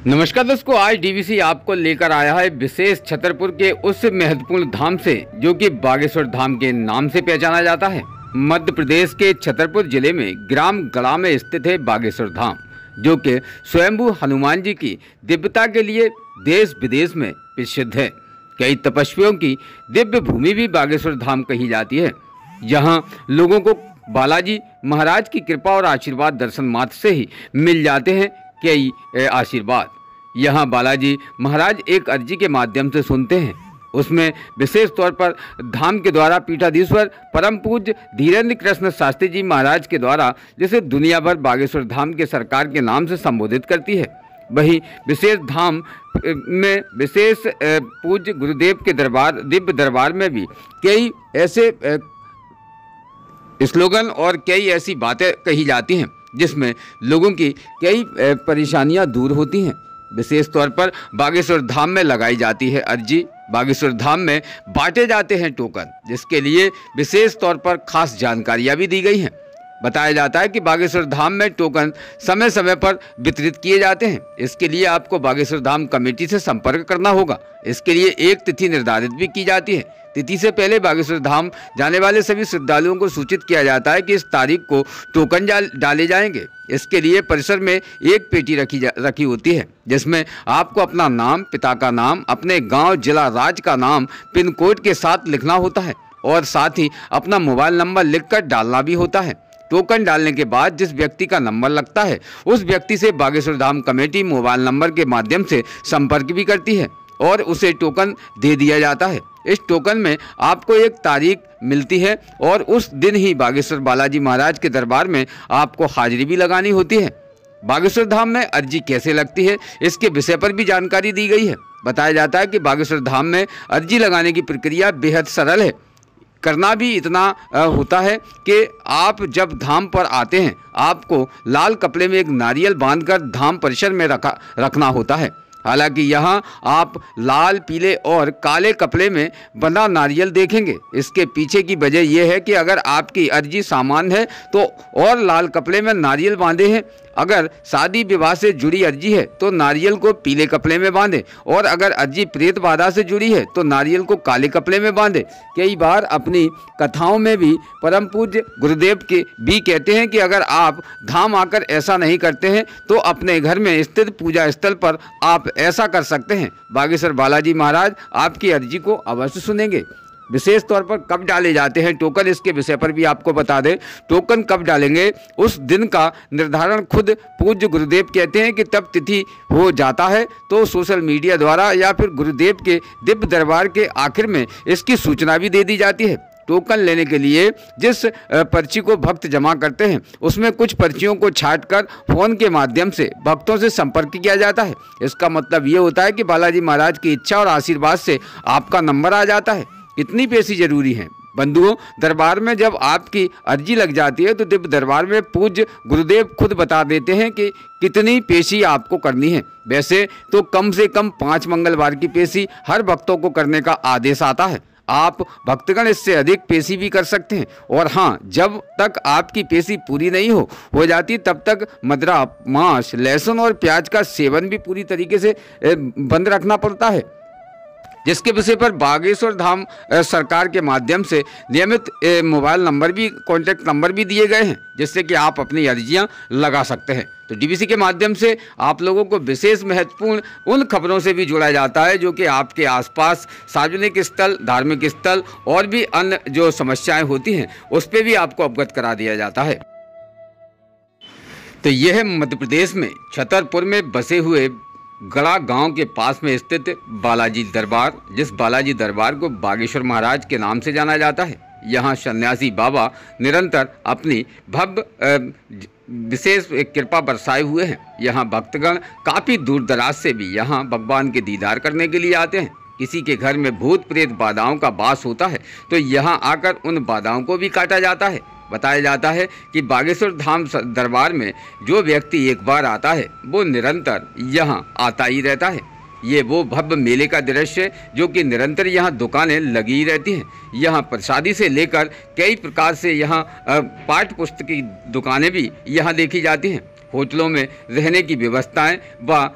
नमस्कार दोस्तों, आज डीवीसी आपको लेकर आया है विशेष छतरपुर के उस महत्वपूर्ण धाम से जो कि बागेश्वर धाम के नाम से पहचाना जाता है। मध्य प्रदेश के छतरपुर जिले में ग्राम गड़ा में स्थित है बागेश्वर धाम, जो कि स्वयंभू हनुमान जी की दिव्यता के लिए देश विदेश में प्रसिद्ध है। कई तपस्वियों की दिव्य भूमि भी बागेश्वर धाम कही जाती है। यहाँ लोगों को बालाजी महाराज की कृपा और आशीर्वाद दर्शन मात्र से ही मिल जाते हैं। कई आशीर्वाद यहाँ बालाजी महाराज एक अर्जी के माध्यम से सुनते हैं। उसमें विशेष तौर पर धाम के द्वारा पीठाधीश्वर परम पूज्य धीरेन्द्र कृष्ण शास्त्री जी महाराज के द्वारा, जिसे दुनिया भर बागेश्वर धाम के सरकार के नाम से संबोधित करती है। वहीं विशेष धाम में विशेष पूज्य गुरुदेव के दिव्य दरबार में भी कई ऐसे स्लोगन और कई ऐसी बातें कही जाती हैं जिसमें लोगों की कई परेशानियां दूर होती हैं। विशेष तौर पर बागेश्वर धाम में लगाई जाती है अर्जी, बागेश्वर धाम में बांटे जाते हैं टोकन, जिसके लिए विशेष तौर पर खास जानकारियां भी दी गई हैं। बताया जाता है कि बागेश्वर धाम में टोकन समय समय पर वितरित किए जाते हैं। इसके लिए आपको बागेश्वर धाम कमेटी से संपर्क करना होगा। इसके लिए एक तिथि निर्धारित भी की जाती है। तिथि से पहले बागेश्वर धाम जाने वाले सभी श्रद्धालुओं को सूचित किया जाता है कि इस तारीख को टोकन डाले जाएंगे। इसके लिए परिसर में एक पेटी रखी होती है, जिसमें आपको अपना नाम, पिता का नाम, अपने गांव, जिला, राज्य का नाम पिन कोड के साथ लिखना होता है और साथ ही अपना मोबाइल नंबर लिखकर डालना भी होता है। टोकन डालने के बाद जिस व्यक्ति का नंबर लगता है उस व्यक्ति से Bageshwar Dham committee mobile number के माध्यम से संपर्क भी करती है और उसे टोकन दे दिया जाता है। इस टोकन में आपको एक तारीख मिलती है और उस दिन ही बागेश्वर बालाजी महाराज के दरबार में आपको हाजिरी भी लगानी होती है। बागेश्वर धाम में अर्जी कैसे लगती है, इसके विषय पर भी जानकारी दी गई है। बताया जाता है कि बागेश्वर धाम में अर्जी लगाने की प्रक्रिया बेहद सरल है। करना भी इतना होता है कि आप जब धाम पर आते हैं, आपको लाल कपड़े में एक नारियल बांधकर धाम परिसर में रखना होता है। हालांकि यहाँ आप लाल, पीले और काले कपड़े में बंधा नारियल देखेंगे। इसके पीछे की वजह यह है कि अगर आपकी अर्जी सामान्य है तो और लाल कपड़े में नारियल बांधे हैं। अगर शादी विवाह से जुड़ी अर्जी है तो नारियल को पीले कपड़े में बांधे और अगर अर्जी प्रेत बाधा से जुड़ी है तो नारियल को काले कपड़े में बांधे। कई बार अपनी कथाओं में भी परम पूज्य गुरुदेव के भी कहते हैं कि अगर आप धाम आकर ऐसा नहीं करते हैं तो अपने घर में स्थित पूजा स्थल पर आप ऐसा कर सकते हैं। बागेश्वर बालाजी महाराज आपकी अर्जी को अवश्य सुनेंगे। विशेष तौर पर कब डाले जाते हैं टोकन, इसके विषय पर भी आपको बता दें। टोकन कब डालेंगे उस दिन का निर्धारण खुद पूज्य गुरुदेव कहते हैं कि तब तिथि हो जाता है तो सोशल मीडिया द्वारा या फिर गुरुदेव के दिव्य दरबार के आखिर में इसकी सूचना भी दे दी जाती है। टोकन लेने के लिए जिस पर्ची को भक्त जमा करते हैं उसमें कुछ पर्चियों को छांटकर फोन के माध्यम से भक्तों से संपर्क किया जाता है। इसका मतलब ये होता है कि बालाजी महाराज की इच्छा और आशीर्वाद से आपका नंबर आ जाता है। कितनी पेशी जरूरी है बंधुओं, दरबार में जब आपकी अर्जी लग जाती है तो दिव्य दरबार में पूज्य गुरुदेव खुद बता देते हैं कि कितनी पेशी आपको करनी है। वैसे तो कम से कम 5 मंगलवार की पेशी हर भक्तों को करने का आदेश आता है। आप भक्तगण इससे अधिक पेशी भी कर सकते हैं। और हाँ, जब तक आपकी पेशी पूरी नहीं हो जाती तब तक मदिरा, मांस, लहसुन और प्याज का सेवन भी पूरी तरीके से बंद रखना पड़ता है, जिसके विषय पर बागेश्वर धाम सरकार के माध्यम से नियमित मोबाइल नंबर भी, कॉन्टैक्ट नंबर भी दिए गए हैं, जिससे कि आप अपनी अर्जियां लगा सकते हैं। तो डीवीसी के माध्यम से आप लोगों को विशेष महत्वपूर्ण उन खबरों से भी जोड़ा जाता है जो कि आपके आसपास सार्वजनिक स्थल, धार्मिक स्थल और भी अन्य जो समस्याएं होती हैं उस पर भी आपको अवगत करा दिया जाता है। तो यह है मध्य प्रदेश में छतरपुर में बसे हुए गड़ा गांव के पास में स्थित बालाजी दरबार, जिस बालाजी दरबार को बागेश्वर महाराज के नाम से जाना जाता है। यहाँ सन्यासी बाबा निरंतर अपनी भव्य विशेष कृपा बरसाए हुए हैं। यहाँ भक्तगण काफ़ी दूर दराज से भी यहाँ भगवान के दीदार करने के लिए आते हैं। किसी के घर में भूत प्रेत बाधाओं का वास होता है तो यहाँ आकर उन बाधाओं को भी काटा जाता है। बताया जाता है कि बागेश्वर धाम दरबार में जो व्यक्ति एक बार आता है वो निरंतर यहाँ आता ही रहता है। ये वो भव्य मेले का दृश्य है जो कि निरंतर यहाँ दुकानें लगी ही रहती हैं। यहाँ प्रसादी से लेकर कई प्रकार से यहाँ पाठ्य पुस्तक की दुकानें भी यहाँ देखी जाती हैं। होटलों में रहने की व्यवस्थाएं व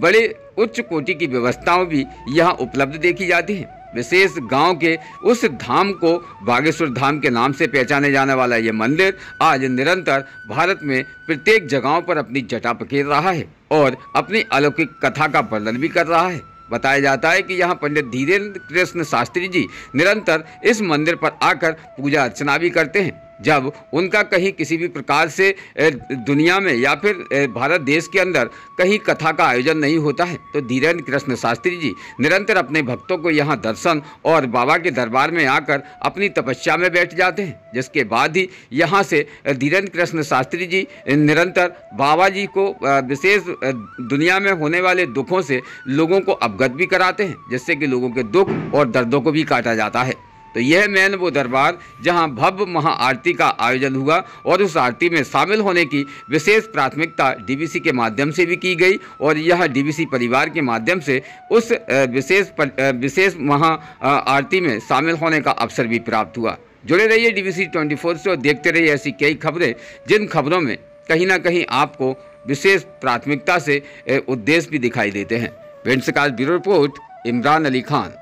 बड़े उच्च कोटि की व्यवस्थाएं भी यहाँ उपलब्ध देखी जाती हैं। विशेष गांव के उस धाम को बागेश्वर धाम के नाम से पहचाने जाने वाला ये मंदिर आज निरंतर भारत में प्रत्येक जगहों पर अपनी जटा पखेर रहा है और अपनी अलौकिक कथा का वर्णन भी कर रहा है। बताया जाता है कि यहाँ पंडित धीरेन्द्र कृष्ण शास्त्री जी निरंतर इस मंदिर पर आकर पूजा अर्चना भी करते हैं। जब उनका कहीं किसी भी प्रकार से दुनिया में या फिर भारत देश के अंदर कहीं कथा का आयोजन नहीं होता है तो धीरेन्द्र कृष्ण शास्त्री जी निरंतर अपने भक्तों को यहाँ दर्शन और बाबा के दरबार में आकर अपनी तपस्या में बैठ जाते हैं, जिसके बाद ही यहाँ से धीरेन्द्र कृष्ण शास्त्री जी निरंतर बाबा जी को विशेष दुनिया में होने वाले दुखों से लोगों को अवगत भी कराते हैं, जिससे कि लोगों के दुख और दर्दों को भी काटा जाता है। तो यह मैन वो दरबार जहां भव्य महाआरती का आयोजन हुआ और उस आरती में शामिल होने की विशेष प्राथमिकता डीवीसी के माध्यम से भी की गई और यह डीवीसी परिवार के माध्यम से उस विशेष महा आरती में शामिल होने का अवसर भी प्राप्त हुआ। जुड़े रहिए डीवीसी 24 से और देखते रहिए ऐसी कई खबरें जिन खबरों में कहीं ना कहीं आपको विशेष प्राथमिकता से उद्देश्य भी दिखाई देते हैं। वेंसकाल ब्यूरो रिपोर्ट, इमरान अली खान।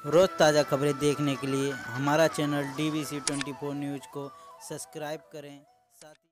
रोज़ ताज़ा खबरें देखने के लिए हमारा चैनल DVC 24 न्यूज़ को सब्सक्राइब करें। साथ ही